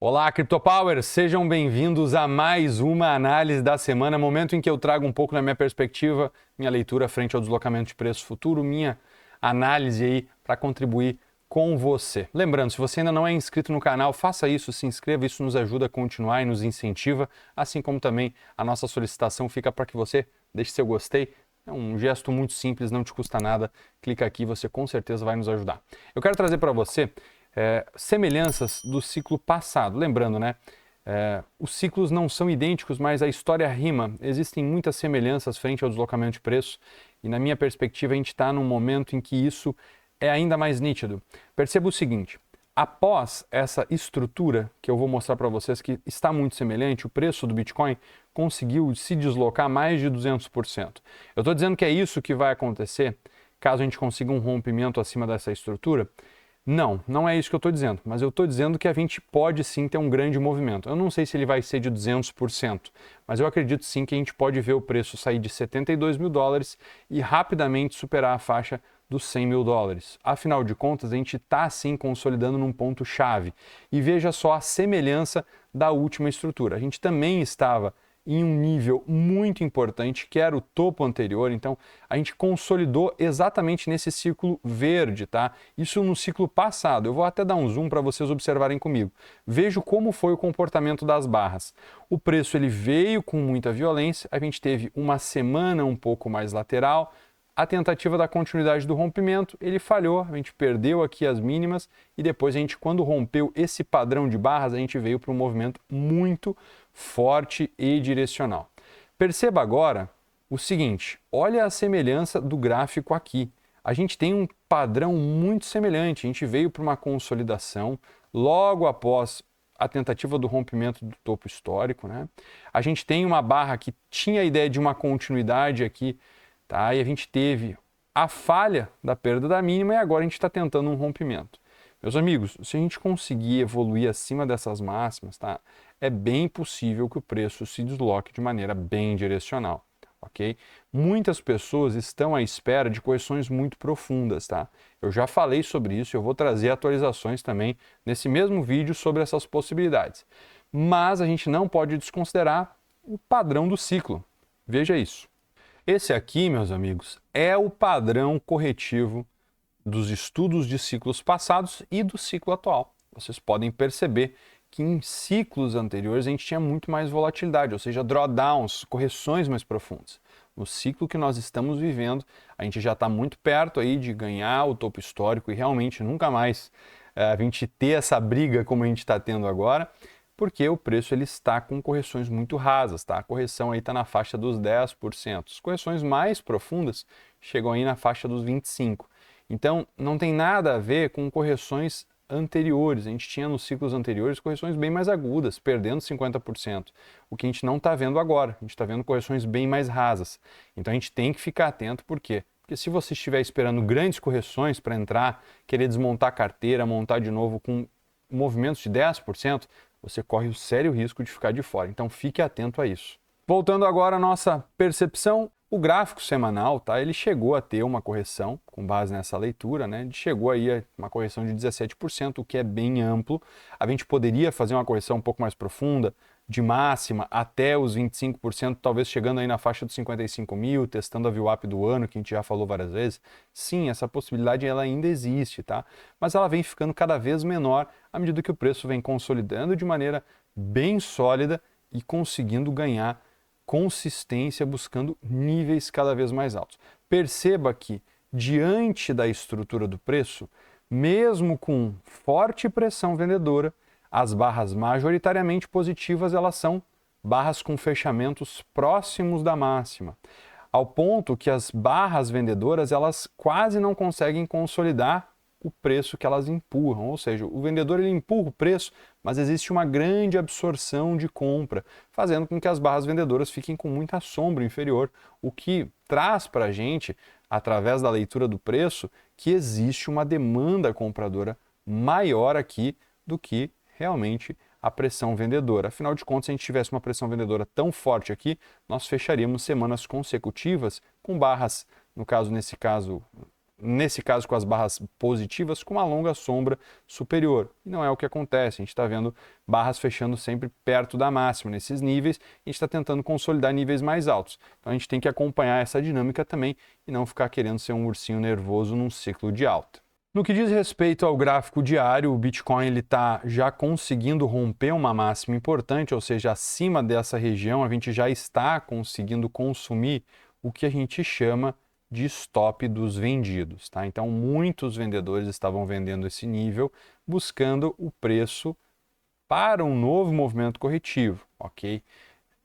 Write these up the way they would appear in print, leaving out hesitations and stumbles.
Olá, CryptoPowers! Sejam bem-vindos a mais uma análise da semana, momento em que eu trago um pouco da minha perspectiva, minha leitura frente ao deslocamento de preço futuro, minha análise aí para contribuir com você. Lembrando, se você ainda não é inscrito no canal, faça isso, se inscreva, isso nos ajuda a continuar e nos incentiva, assim como também a nossa solicitação fica para que você deixe seu gostei. É um gesto muito simples, não te custa nada, clica aqui, você com certeza vai nos ajudar. Eu quero trazer para você semelhanças do ciclo passado. Lembrando, né? Os ciclos não são idênticos, mas a história rima. Existem muitas semelhanças frente ao deslocamento de preço e, na minha perspectiva, a gente está num momento em que isso é ainda mais nítido. Perceba o seguinte: após essa estrutura que eu vou mostrar para vocês, que está muito semelhante, o preço do Bitcoin conseguiu se deslocar mais de 200%. Eu estou dizendo que é isso que vai acontecer caso a gente consiga um rompimento acima dessa estrutura? Não, não é isso que eu estou dizendo, mas eu estou dizendo que a gente pode sim ter um grande movimento. Eu não sei se ele vai ser de 200%, mas eu acredito sim que a gente pode ver o preço sair de 72 mil dólares e rapidamente superar a faixa dos 100 mil dólares. Afinal de contas, a gente está sim consolidando num ponto-chave. E veja só a semelhança da última estrutura. A gente também estava em um nível muito importante, que era o topo anterior, então a gente consolidou exatamente nesse círculo verde, tá? Isso no ciclo passado. Eu vou até dar um zoom para vocês observarem comigo. Vejo como foi o comportamento das barras. O preço ele veio com muita violência, a gente teve uma semana um pouco mais lateral, a tentativa da continuidade do rompimento, ele falhou, a gente perdeu aqui as mínimas e depois a gente, quando rompeu esse padrão de barras, a gente veio para um movimento muito forte e direcional. Perceba agora o seguinte, olha a semelhança do gráfico aqui. A gente tem um padrão muito semelhante, a gente veio para uma consolidação logo após a tentativa do rompimento do topo histórico, né? A gente tem uma barra que tinha a ideia de uma continuidade aqui, tá? E a gente teve a falha da perda da mínima e agora a gente está tentando um rompimento. Meus amigos, se a gente conseguir evoluir acima dessas máximas, tá? É bem possível que o preço se desloque de maneira bem direcional, ok? Muitas pessoas estão à espera de correções muito profundas, tá? Eu já falei sobre isso, eu vou trazer atualizações também nesse mesmo vídeo sobre essas possibilidades. Mas a gente não pode desconsiderar o padrão do ciclo. Veja isso. Esse aqui, meus amigos, é o padrão corretivo dos estudos de ciclos passados e do ciclo atual. Vocês podem perceber que em ciclos anteriores a gente tinha muito mais volatilidade, ou seja, drawdowns, correções mais profundas. No ciclo que nós estamos vivendo, a gente já está muito perto aí de ganhar o topo histórico e realmente nunca mais a gente ter essa briga como a gente está tendo agora, porque o preço ele está com correções muito rasas, tá? A correção aí está na faixa dos 10%. As correções mais profundas chegam aí na faixa dos 25%. Então, não tem nada a ver com correções anteriores. A gente tinha nos ciclos anteriores correções bem mais agudas, perdendo 50%. O que a gente não está vendo agora. A gente está vendo correções bem mais rasas. Então, a gente tem que ficar atento, por quê? Porque se você estiver esperando grandes correções para entrar, querer desmontar a carteira, montar de novo com movimentos de 10%, você corre o sério risco de ficar de fora. Então, fique atento a isso. Voltando agora à nossa percepção, o gráfico semanal, tá? Ele chegou a ter uma correção, com base nessa leitura, né? Ele chegou aí a uma correção de 17%, o que é bem amplo. A gente poderia fazer uma correção um pouco mais profunda, de máxima até os 25%, talvez chegando aí na faixa dos 55 mil, testando a VWAP do ano, que a gente já falou várias vezes. Sim, essa possibilidade ela ainda existe, tá? Mas ela vem ficando cada vez menor à medida que o preço vem consolidando de maneira bem sólida e conseguindo ganhar consistência, buscando níveis cada vez mais altos. Perceba que, diante da estrutura do preço, mesmo com forte pressão vendedora, as barras majoritariamente positivas elas são barras com fechamentos próximos da máxima, ao ponto que as barras vendedoras elas quase não conseguem consolidar o preço que elas empurram, ou seja, o vendedor ele empurra o preço, mas existe uma grande absorção de compra, fazendo com que as barras vendedoras fiquem com muita sombra inferior, o que traz para a gente, através da leitura do preço, que existe uma demanda compradora maior aqui do que realmente a pressão vendedora. Afinal de contas, se a gente tivesse uma pressão vendedora tão forte aqui, nós fecharíamos semanas consecutivas com barras, nesse caso, nesse caso com as barras positivas, com uma longa sombra superior. E não é o que acontece, a gente está vendo barras fechando sempre perto da máxima, nesses níveis, e a gente está tentando consolidar níveis mais altos. Então a gente tem que acompanhar essa dinâmica também e não ficar querendo ser um ursinho nervoso num ciclo de alta. No que diz respeito ao gráfico diário, o Bitcoin está já conseguindo romper uma máxima importante, ou seja, acima dessa região a gente já está conseguindo consumir o que a gente chama de stop dos vendidos, tá? Então, muitos vendedores estavam vendendo esse nível, buscando o preço para um novo movimento corretivo, ok?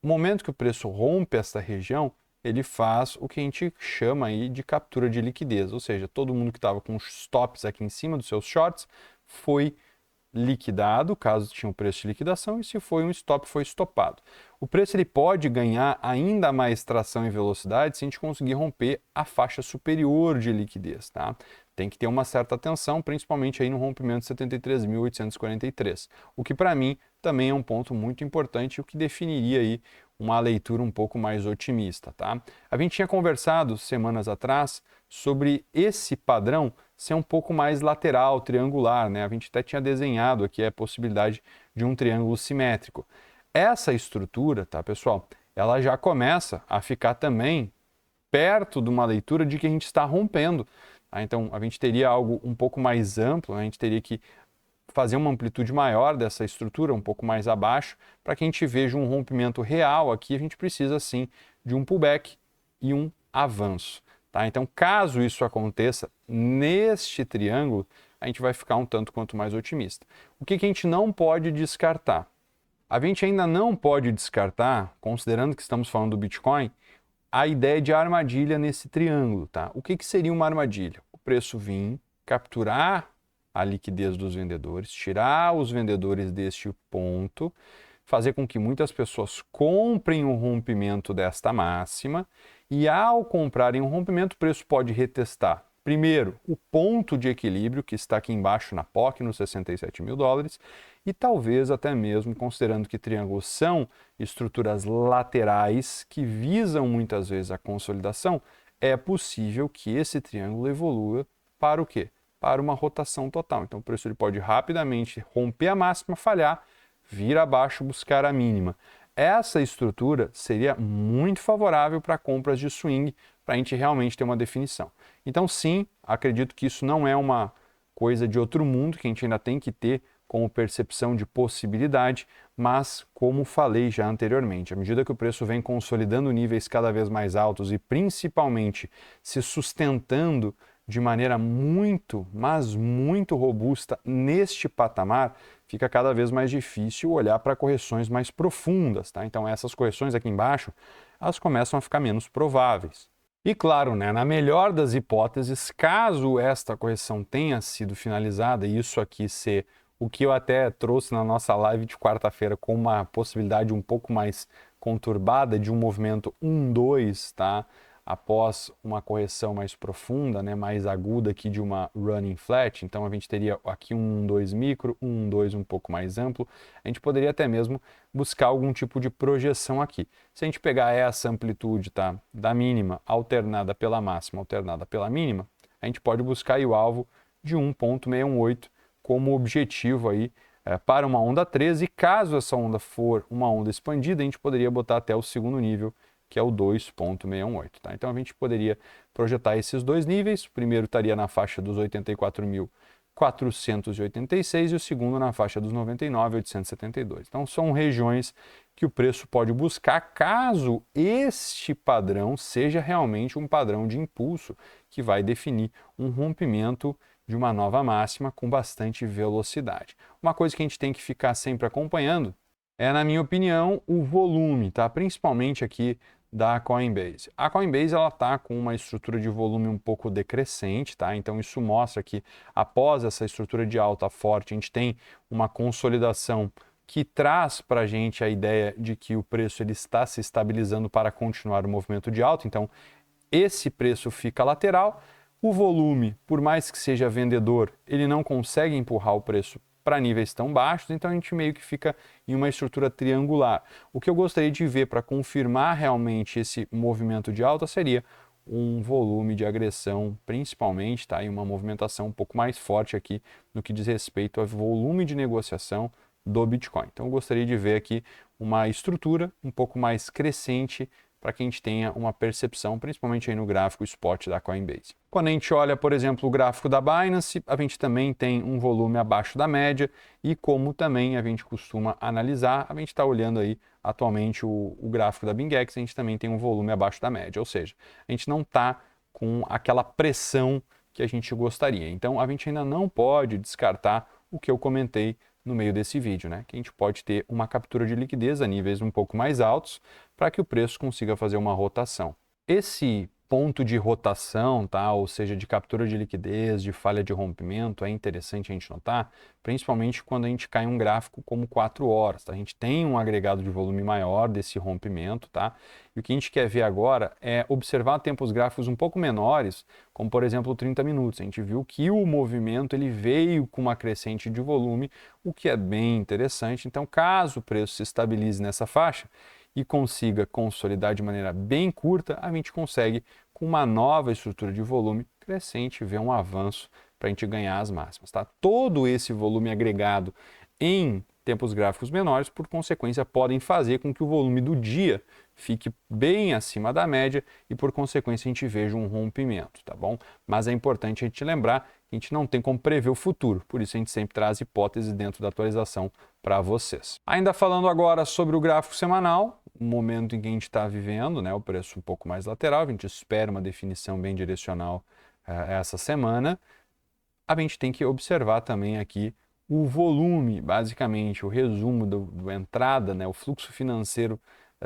No momento que o preço rompe essa região, ele faz o que a gente chama aí de captura de liquidez, ou seja, todo mundo que estava com os stops aqui em cima dos seus shorts foi liquidado, caso tinha um preço de liquidação, e se foi um stop, foi estopado. O preço ele pode ganhar ainda mais tração e velocidade se a gente conseguir romper a faixa superior de liquidez, tá? Tem que ter uma certa atenção, principalmente aí no rompimento de 73.843, o que para mim também é um ponto muito importante, o que definiria aí uma leitura um pouco mais otimista, tá? A gente tinha conversado semanas atrás sobre esse padrão ser um pouco mais lateral, triangular, né? A gente até tinha desenhado aqui a possibilidade de um triângulo simétrico. Essa estrutura, tá, pessoal, ela já começa a ficar também perto de uma leitura de que a gente está rompendo, tá? Então, a gente teria algo um pouco mais amplo, né? A gente teria que fazer uma amplitude maior dessa estrutura, um pouco mais abaixo, para que a gente veja um rompimento real aqui, a gente precisa sim de um pullback e um avanço. Tá? Então, caso isso aconteça neste triângulo, a gente vai ficar um tanto quanto mais otimista. O que a gente não pode descartar? A gente ainda não pode descartar, considerando que estamos falando do Bitcoin, a ideia de armadilha nesse triângulo. Tá? O que seria uma armadilha? O preço vir, capturar a liquidez dos vendedores, tirar os vendedores deste ponto, fazer com que muitas pessoas comprem o rompimento desta máxima e ao comprarem o rompimento, o preço pode retestar, primeiro, o ponto de equilíbrio que está aqui embaixo na POC, nos 67 mil dólares, e talvez até mesmo, considerando que triângulos são estruturas laterais que visam muitas vezes a consolidação, é possível que esse triângulo evolua para o quê? Para uma rotação total. Então o preço ele pode rapidamente romper a máxima, falhar, vir abaixo, buscar a mínima. Essa estrutura seria muito favorável para compras de swing, para a gente realmente ter uma definição. Então sim, acredito que isso não é uma coisa de outro mundo, que a gente ainda tem que ter como percepção de possibilidade, mas como falei já anteriormente, à medida que o preço vem consolidando níveis cada vez mais altos e principalmente se sustentando de maneira muito, mas muito robusta neste patamar, fica cada vez mais difícil olhar para correções mais profundas, tá? Então essas correções aqui embaixo, elas começam a ficar menos prováveis. E claro, né, na melhor das hipóteses, caso esta correção tenha sido finalizada, e isso aqui ser o que eu até trouxe na nossa live de quarta-feira com uma possibilidade um pouco mais conturbada de um movimento 1-2, tá? Após uma correção mais profunda, né, mais aguda aqui de uma running flat, então a gente teria aqui um 1-2 micro, um 1-2 um pouco mais amplo, a gente poderia até mesmo buscar algum tipo de projeção aqui. Se a gente pegar essa amplitude, tá, da mínima alternada pela máxima, alternada pela mínima, a gente pode buscar aí o alvo de 1,618 como objetivo aí para uma onda 13, e caso essa onda for uma onda expandida, a gente poderia botar até o segundo nível, que é o 2,618. Tá? Então a gente poderia projetar esses dois níveis, o primeiro estaria na faixa dos 84.486 e o segundo na faixa dos 99.872. Então são regiões que o preço pode buscar caso este padrão seja realmente um padrão de impulso que vai definir um rompimento de uma nova máxima com bastante velocidade. Uma coisa que a gente tem que ficar sempre acompanhando é, na minha opinião, o volume, tá? Principalmente aqui da Coinbase. A Coinbase ela está com uma estrutura de volume um pouco decrescente, tá? Então isso mostra que após essa estrutura de alta forte, a gente tem uma consolidação que traz para a gente a ideia de que o preço ele está se estabilizando para continuar o movimento de alta. Então esse preço fica lateral. O volume, por mais que seja vendedor, ele não consegue empurrar o preço para níveis tão baixos, então a gente meio que fica em uma estrutura triangular. O que eu gostaria de ver para confirmar realmente esse movimento de alta seria um volume de agressão, principalmente, tá? E uma movimentação um pouco mais forte aqui no que diz respeito ao volume de negociação do Bitcoin. Então, eu gostaria de ver aqui uma estrutura um pouco mais crescente para que a gente tenha uma percepção, principalmente aí no gráfico spot da Coinbase. Quando a gente olha, por exemplo, o gráfico da Binance, a gente também tem um volume abaixo da média e como também a gente costuma analisar, a gente está olhando aí atualmente o gráfico da BingX, a gente também tem um volume abaixo da média, ou seja, a gente não está com aquela pressão que a gente gostaria. Então, a gente ainda não pode descartar o que eu comentei no meio desse vídeo, né? Que a gente pode ter uma captura de liquidez a níveis um pouco mais altos para que o preço consiga fazer uma rotação. Esse ponto de rotação, tá? Ou seja, de captura de liquidez, de falha de rompimento, é interessante a gente notar, principalmente quando a gente cai em um gráfico como 4 horas, tá? A gente tem um agregado de volume maior desse rompimento, tá? E o que a gente quer ver agora é observar tempos gráficos um pouco menores, como por exemplo 30 minutos. A gente viu que o movimento ele veio com uma crescente de volume, o que é bem interessante. Então, caso o preço se estabilize nessa faixa e consiga consolidar de maneira bem curta, a gente consegue, com uma nova estrutura de volume crescente, ver um avanço para a gente ganhar as máximas. Tá? Todo esse volume agregado em tempos gráficos menores, por consequência, podem fazer com que o volume do dia fique bem acima da média e, por consequência, a gente veja um rompimento, tá bom? Mas é importante a gente lembrar que a gente não tem como prever o futuro, por isso a gente sempre traz hipóteses dentro da atualização para vocês. Ainda falando agora sobre o gráfico semanal, o momento em que a gente está vivendo, né, o preço um pouco mais lateral, a gente espera uma definição bem direcional essa semana, a gente tem que observar também aqui o volume, basicamente, o resumo do entrada, né, o fluxo financeiro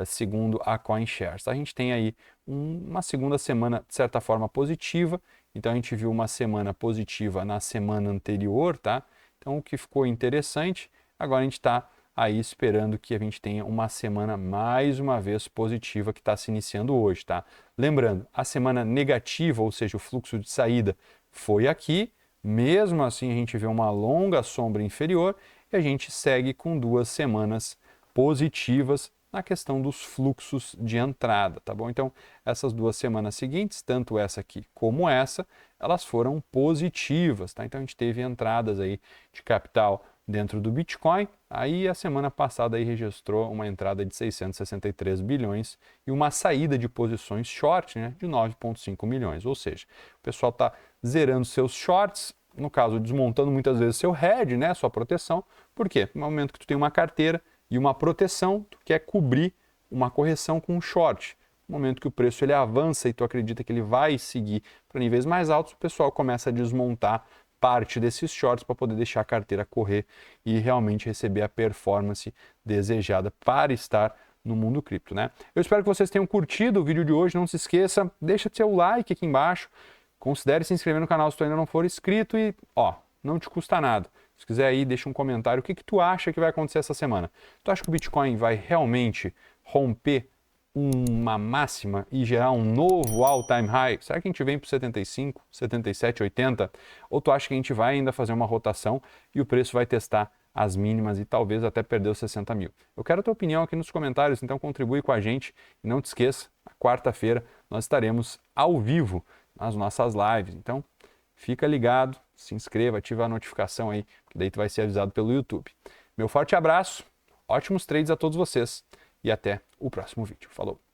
segundo a CoinShares. A gente tem aí uma segunda semana, de certa forma, positiva. Então, a gente viu uma semana positiva na semana anterior, tá? Então, o que ficou interessante, agora a gente está aí esperando que a gente tenha uma semana mais uma vez positiva que está se iniciando hoje, tá? Lembrando, a semana negativa, ou seja, o fluxo de saída, foi aqui. Mesmo assim, a gente vê uma longa sombra inferior e a gente segue com 2 semanas positivas na questão dos fluxos de entrada, tá bom? Então, essas 2 semanas seguintes, tanto essa aqui como essa, elas foram positivas, tá? Então, a gente teve entradas aí de capital dentro do Bitcoin. Aí, a semana passada aí registrou uma entrada de 663 bilhões e uma saída de posições short, né, de 9,5 milhões. Ou seja, o pessoal está zerando seus shorts, no caso, desmontando muitas vezes seu hedge, né, sua proteção. Por quê? No momento que tu tem uma carteira e uma proteção, tu quer cobrir uma correção com um short. No momento que o preço ele avança e tu acredita que ele vai seguir para níveis mais altos, o pessoal começa a desmontar parte desses shorts para poder deixar a carteira correr e realmente receber a performance desejada para estar no mundo cripto, né? Eu espero que vocês tenham curtido o vídeo de hoje. Não se esqueça, deixa seu like aqui embaixo, considere se inscrever no canal se tu ainda não for inscrito e, ó, não te custa nada. Se quiser aí, deixa um comentário. O que tu acha que vai acontecer essa semana? Tu acha que o Bitcoin vai realmente romper uma máxima e gerar um novo all-time high? Será que a gente vem para 75, 77, 80? Ou tu acha que a gente vai ainda fazer uma rotação e o preço vai testar as mínimas e talvez até perder os 60 mil? Eu quero a tua opinião aqui nos comentários, então contribui com a gente. E não te esqueça, na quarta-feira nós estaremos ao vivo nas nossas lives. Então, fica ligado, se inscreva, ativa a notificação aí, que daí tu vai ser avisado pelo YouTube. Meu forte abraço, ótimos trades a todos vocês e até o próximo vídeo. Falou!